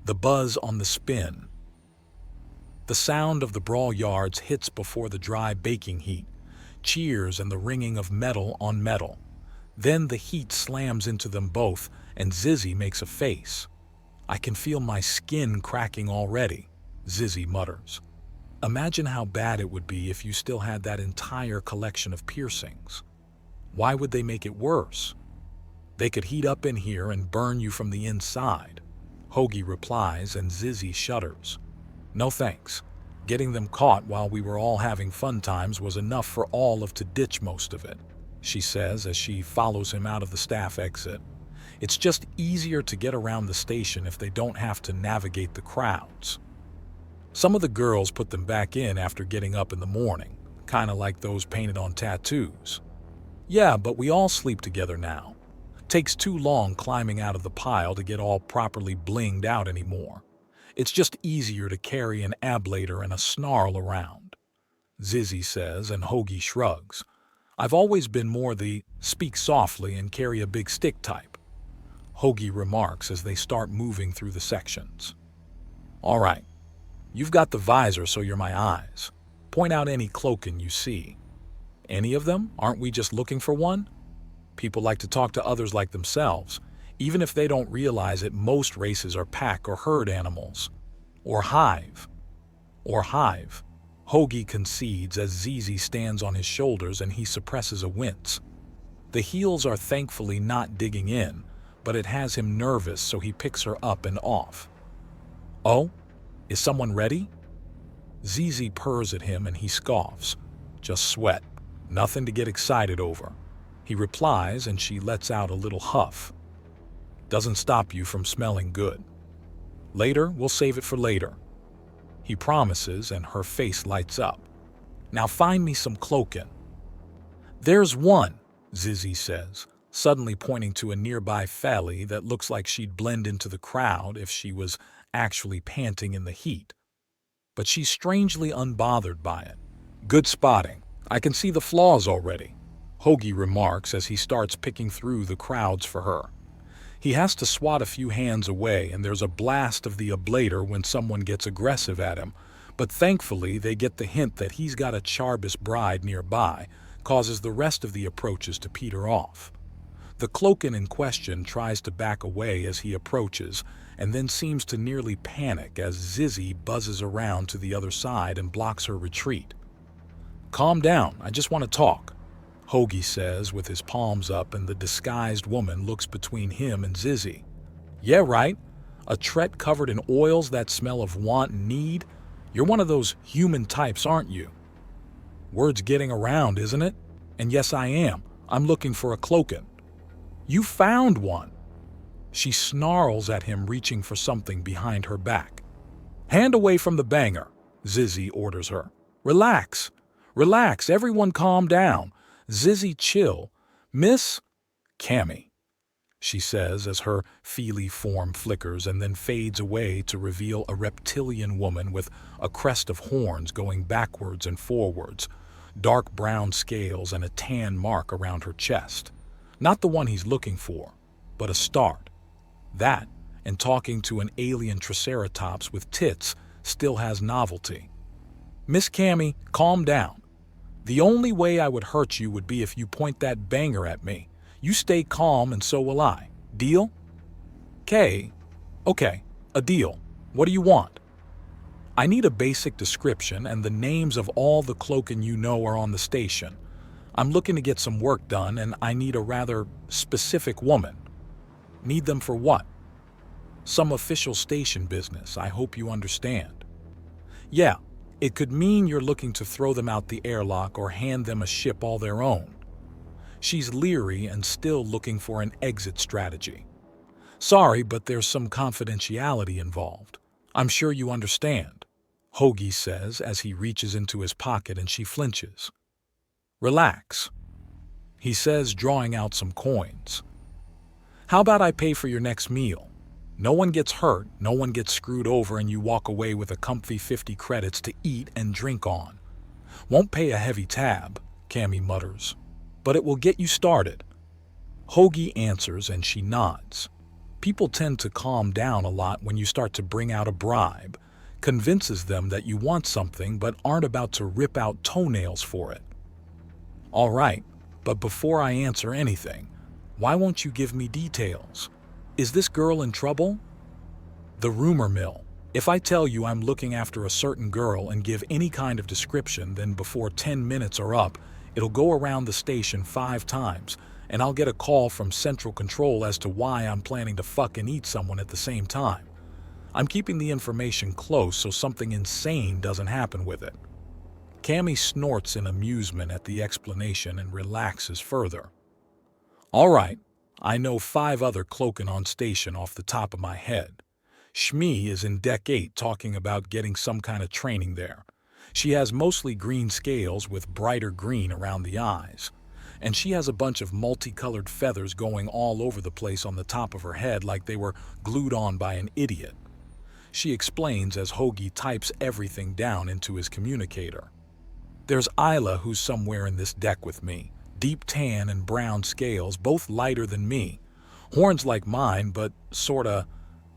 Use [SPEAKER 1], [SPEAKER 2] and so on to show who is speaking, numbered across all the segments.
[SPEAKER 1] the buzz on the spin. The sound of the brawl yards hits before the dry baking heat, cheers and the ringing of metal on metal. Then the heat slams into them both, and Zizzy makes a face. "I can feel my skin cracking already," Zizzy mutters. "Imagine how bad it would be if you still had that entire collection of piercings. Why would they make it worse? They could heat up in here and burn you from the inside," Hoagie replies, and Zizzy shudders. "No thanks. Getting them caught while we were all having fun times was enough for all of to ditch most of it," she says as she follows him out of the staff exit. "It's just easier to get around the station if they don't have to navigate the crowds." Some of the girls put them back in after getting up in the morning, kinda like those painted on tattoos. "Yeah, but we all sleep together now. Takes too long climbing out of the pile to get all properly blinged out anymore. It's just easier to carry an ablator and a snarl around," Zizzy says, and Hoagie shrugs. "I've always been more the speak softly and carry a big stick type," Hoagie remarks as they start moving through the sections. "All right, you've got the visor so you're my eyes. Point out any cloaken you see." "Any of them? Aren't we just looking for one?" People like to talk to others like themselves, even if they don't realize that most races are pack or herd animals. Or hive. Hoagie concedes as Zizzy stands on his shoulders and he suppresses a wince. The heels are thankfully not digging in, but it has him nervous, so he picks her up and off. "Oh? Is someone ready?" Zizzy purrs at him and he scoffs. "Just sweat. Nothing to get excited over," he replies, and she lets out a little huff. "Doesn't stop you from smelling good. Later, we'll save it for later," he promises, and her face lights up. "Now find me some cloaken." "There's one," Zizzy says, suddenly pointing to a nearby Felly that looks like she'd blend into the crowd if she was actually panting in the heat. But she's strangely unbothered by it. "Good spotting. I can see the flaws already," Hoagie remarks as he starts picking through the crowds for her. He has to swat a few hands away, and there's a blast of the ablator when someone gets aggressive at him, but thankfully they get the hint that he's got a Charbis bride nearby, causes the rest of the approaches to peter off. The cloaken in question tries to back away as he approaches, and then seems to nearly panic as Zizzy buzzes around to the other side and blocks her retreat. "Calm down, I just want to talk," Hoagie says with his palms up, and the disguised woman looks between him and Zizzy. "Yeah, right. A Tret covered in oils that smell of want and need. You're one of those human types, aren't you?" "Word's getting around, isn't it? And yes, I am. I'm looking for a cloaken." "You found one!" She snarls at him, reaching for something behind her back. "Hand away from the banger," Zizzy orders her. Relax, everyone calm down. Zizzy, chill. Miss Cammy," she says as her feely form flickers and then fades away to reveal a reptilian woman with a crest of horns going backwards and forwards, dark brown scales and a tan mark around her chest. Not the one he's looking for, but a start. That, and talking to an alien triceratops with tits, still has novelty. "Miss Cammy, calm down. The only way I would hurt you would be if you point that banger at me. You stay calm and so will I. Deal?" "Okay, a deal. What do you want?" "I need a basic description and the names of all the cloaken you know are on the station. I'm looking to get some work done and I need a rather specific woman." "Need them for what?" "Some official station business, I hope you understand." "Yeah. It could mean you're looking to throw them out the airlock or hand them a ship all their own." She's leery and still looking for an exit strategy. "Sorry, but there's some confidentiality involved. I'm sure you understand," Hoagie says as he reaches into his pocket and she flinches. "Relax," he says, drawing out some coins. "How about I pay for your next meal? No one gets hurt, no one gets screwed over, and you walk away with a comfy 50 credits to eat and drink on. Won't pay a heavy tab," Cammy mutters, "but it will get you started." Hoagie answers and she nods. People tend to calm down a lot when you start to bring out a bribe, convinces them that you want something but aren't about to rip out toenails for it. All right, but before I answer anything, why won't you give me details? Is this girl in trouble? The rumor mill. If I tell you I'm looking after a certain girl and give any kind of description, then before 10 minutes are up, it'll go around the station 5 times, and I'll get a call from Central Control as to why I'm planning to fuck and eat someone at the same time. I'm keeping the information close so something insane doesn't happen with it. Cammy snorts in amusement at the explanation and relaxes further. All right, I know 5 other cloaken on station off the top of my head. Shmi is in Deck 8 talking about getting some kind of training there. She has mostly green scales with brighter green around the eyes. And she has a bunch of multicolored feathers going all over the place on the top of her head like they were glued on by an idiot. She explains as Hoagie types everything down into his communicator. There's Isla, who's somewhere in this deck with me. Deep tan and brown scales, both lighter than me. Horns like mine, but sorta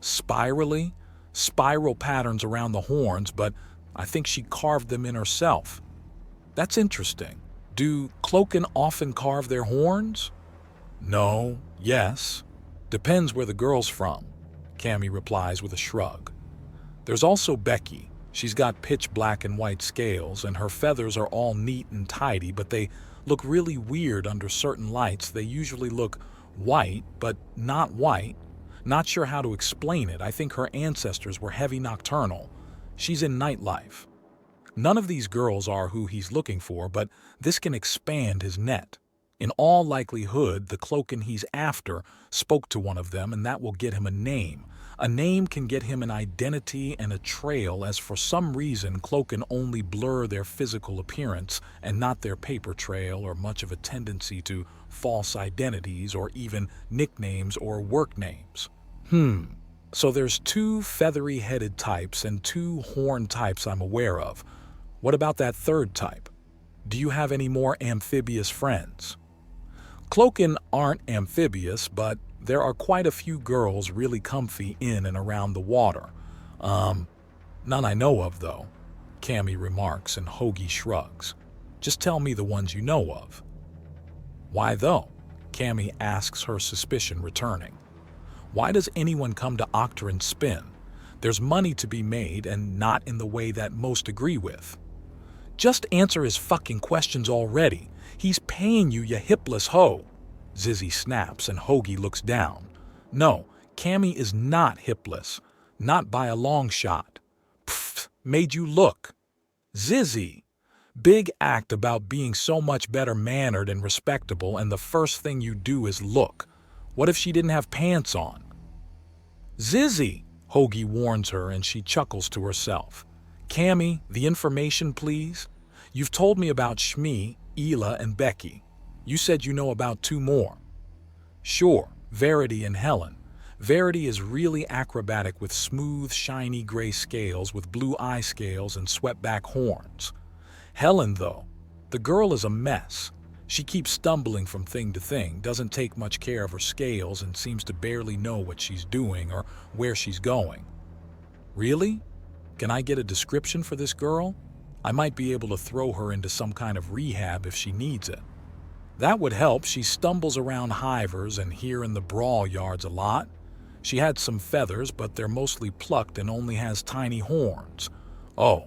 [SPEAKER 1] spirally. Spiral patterns around the horns, but I think she carved them in herself. That's interesting. Do cloaken often carve their horns? No, yes. Depends where the girl's from, Cammy replies with a shrug. There's also Becky. She's got pitch black and white scales, and her feathers are all neat and tidy, but they look really weird under certain lights. They usually look white, but not white. Not sure how to explain it. I think her ancestors were heavy nocturnal. She's in nightlife. None of these girls are who he's looking for, but this can expand his net. In all likelihood, the cloaken he's after spoke to one of them, and that will get him a name. A name can get him an identity and a trail, as for some reason cloaken only blur their physical appearance and not their paper trail or much of a tendency to false identities or even nicknames or work names. So there's 2 feathery-headed types and 2 horn types I'm aware of. What about that 3rd type? Do you have any more amphibious friends? Cloaken aren't amphibious, but there are quite a few girls really comfy in and around the water. None I know of, though, Cammy remarks and Hoagie shrugs. Just tell me the ones you know of. Why though? Cammy asks, her suspicion returning. Why does anyone come to Octor and spin? There's money to be made, and not in the way that most agree with. Just answer his fucking questions already. He's paying you, you hipless hoe. Zizzy snaps and Hoagie looks down. No, Cammy is not hipless. Not by a long shot. Pfft, made you look. Zizzy. Big act about being so much better mannered and respectable, and the first thing you do is look. What if she didn't have pants on? Zizzy, Hoagie warns her, and she chuckles to herself. Cammy, the information, please. You've told me about Shmi, Ela, and Becky. You said you know about 2 more. Sure, Verity and Helen. Verity is really acrobatic with smooth, shiny gray scales with blue eye scales and swept-back horns. Helen, though, the girl is a mess. She keeps stumbling from thing to thing, doesn't take much care of her scales, and seems to barely know what she's doing or where she's going. Really? Can I get a description for this girl? I might be able to throw her into some kind of rehab if she needs it. That would help. She stumbles around hivers and here in the brawl yards a lot. She had some feathers, but they're mostly plucked and only has tiny horns. Oh,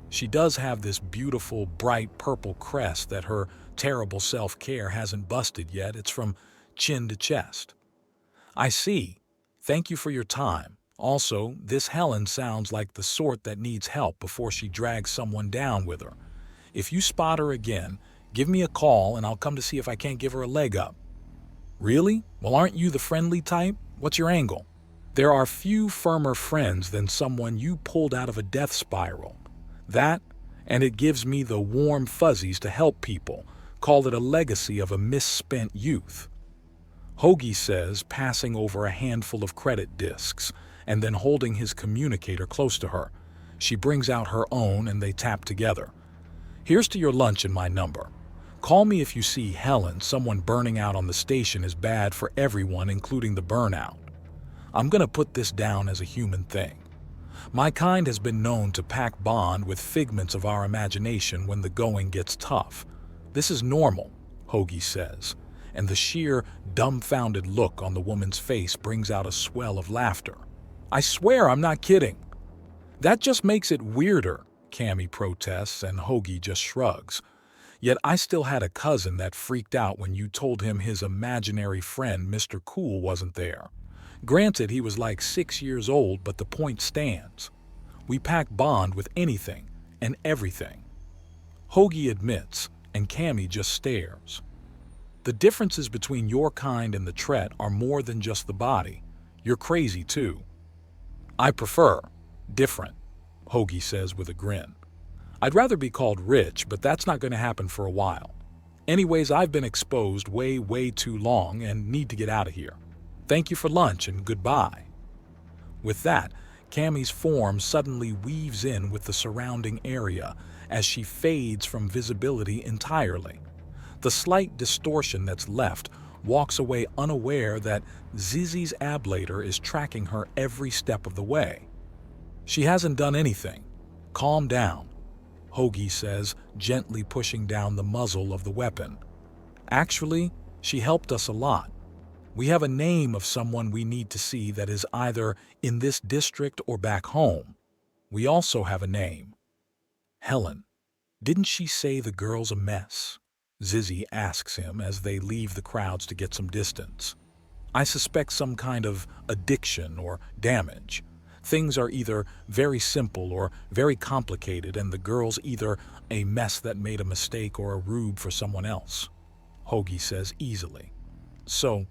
[SPEAKER 1] she does have this beautiful, bright purple crest that her terrible self-care hasn't busted yet. It's from chin to chest. I see. Thank you for your time. Also, this Helen sounds like the sort that needs help before she drags someone down with her. If you spot her again, give me a call and I'll come to see if I can't give her a leg up. Really? Well, aren't you the friendly type? What's your angle? There are few firmer friends than someone you pulled out of a death spiral. That, and it gives me the warm fuzzies to help people. Call it a legacy of a misspent youth. Hoagie says, passing over a handful of credit discs and then holding his communicator close to her. She brings out her own and they tap together. Here's to your lunch and my number. Call me if you see Helen. Someone burning out on the station is bad for everyone, including the burnout. I'm gonna put this down as a human thing. My kind has been known to pack bond with figments of our imagination when the going gets tough. This is normal, Hoagie says, and the sheer, dumbfounded look on the woman's face brings out a swell of laughter. I swear I'm not kidding. That just makes it weirder, Cammy protests, and Hoagie just shrugs. Yet I still had a cousin that freaked out when you told him his imaginary friend Mr. Cool wasn't there. Granted, he was like 6 years old, but the point stands. We pack bond with anything and everything. Hoagie admits, and Cammy just stares. The differences between your kind and the Tret are more than just the body. You're crazy too. I prefer different, Hoagie says with a grin. I'd rather be called rich, but that's not going to happen for a while. Anyways, I've been exposed way too long and need to get out of here. Thank you for lunch and goodbye. With that, Cammy's form suddenly weaves in with the surrounding area as she fades from visibility entirely. The slight distortion that's left walks away unaware that Zizi's ablator is tracking her every step of the way. She hasn't done anything. Calm down, Hoagie says, gently pushing down the muzzle of the weapon. Actually, she helped us a lot. We have a name of someone we need to see that is either in this district or back home. We also have a name. Helen. Didn't she say the girl's a mess? Zizi asks him as they leave the crowds to get some distance. I suspect some kind of addiction or damage. Things are either very simple or very complicated, and the girl's either a mess that made a mistake or a rube for someone else, Hoagie says easily. So,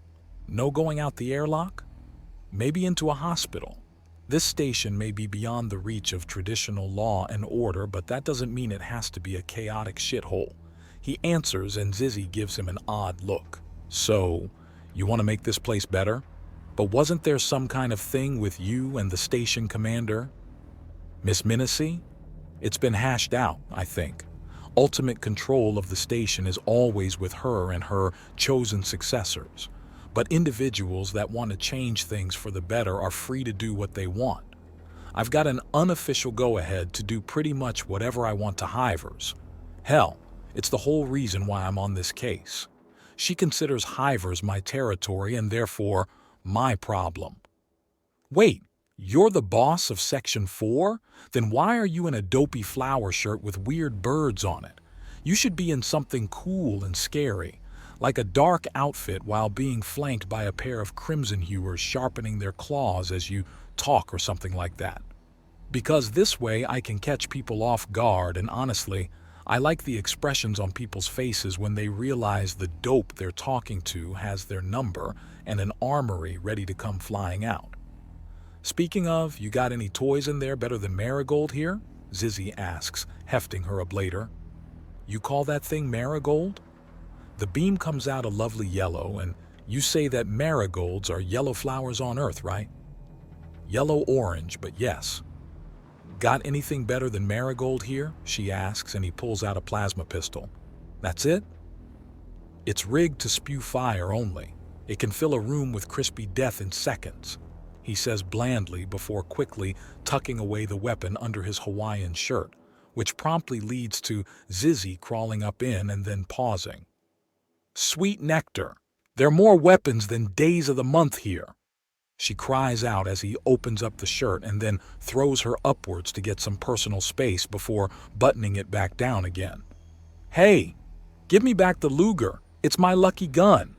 [SPEAKER 1] no going out the airlock? Maybe into a hospital. This station may be beyond the reach of traditional law and order, but that doesn't mean it has to be a chaotic shithole. He answers, and Zizi gives him an odd look. So, you want to make this place better? But wasn't there some kind of thing with you and the station commander? Miss Minnesy? It's been hashed out, I think. Ultimate control of the station is always with her and her chosen successors. But individuals that want to change things for the better are free to do what they want. I've got an unofficial go-ahead to do pretty much whatever I want to Hivers. Hell, it's the whole reason why I'm on this case. She considers Hivers my territory and therefore my problem. Wait, you're the boss of Section 4? Then why are you in a dopey flower shirt with weird birds on it? You should be in something cool and scary, like a dark outfit while being flanked by a pair of crimson hewers sharpening their claws as you talk or something like that. Because this way I can catch people off guard, and honestly, I like the expressions on people's faces when they realize the dope they're talking to has their number and an armory ready to come flying out. Speaking of, you got any toys in there better than Marigold here? Zizi asks, hefting her ablator. You call that thing Marigold? The beam comes out a lovely yellow, and you say that marigolds are yellow flowers on Earth, right? Yellow-orange, but yes. Got anything better than Marigold here? She asks, and he pulls out a plasma pistol. That's it? It's rigged to spew fire only. It can fill a room with crispy death in seconds, he says blandly before quickly tucking away the weapon under his Hawaiian shirt, which promptly leads to Zizi crawling up in and then pausing. Sweet nectar! There are more weapons than days of the month here, she cries out as he opens up the shirt and then throws her upwards to get some personal space before buttoning it back down again. Hey, give me back the Luger. It's my lucky gun.